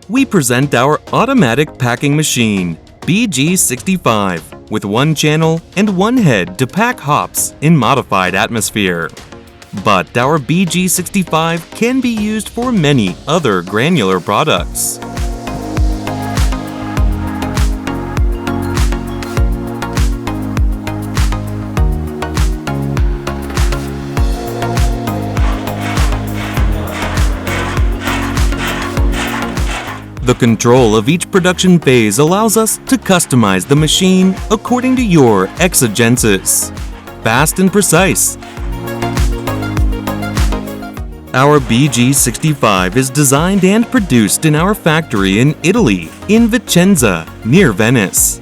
we present our automatic packing machine, BG65, with one channel and one head to pack hops in modified atmosphere. But our BG65 can be used for many other granular products. The control of each production phase allows us to customize the machine according to your exigences. Fast and precise. Our BG65 is designed and produced in our factory in Italy, in Vicenza, near Venice.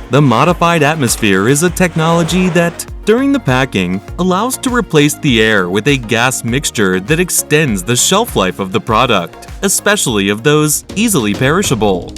The modified atmosphere is a technology that, during the packing, allows to replace the air with a gas mixture that extends the shelf life of the product, especially of those easily perishable.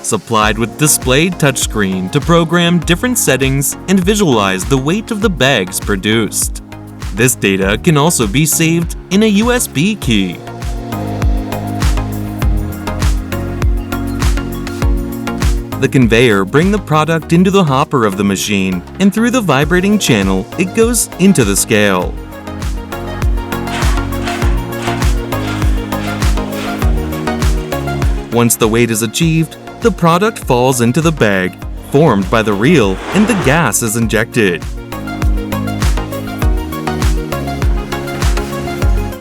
Supplied with displayed touchscreen to program different settings and visualize the weight of the bags produced. This data can also be saved in a USB key. The conveyor brings the product into the hopper of the machine, and through the vibrating channel, it goes into the scale. Once the weight is achieved, the product falls into the bag, formed by the reel, and the gas is injected.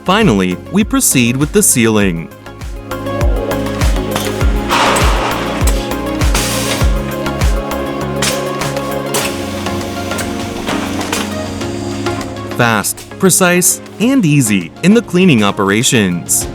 Finally, we proceed with the sealing. Fast, precise, and easy in the cleaning operations.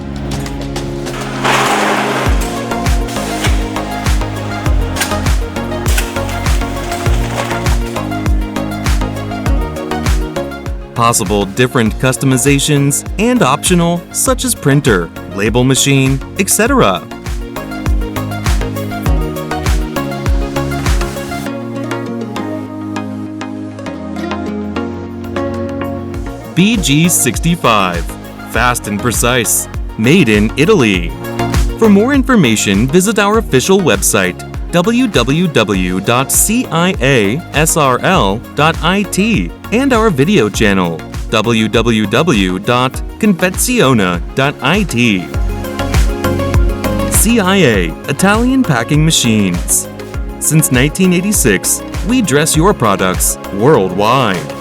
Possible different customizations and optional, such as printer, label machine, etc. BG65, fast and precise, made in Italy. For more information, visit our official website www.C.I.A.srl.it and our video channel www.confeziona.it. C.I.A. Italian Packing Machines. Since 1986, we dress your products worldwide.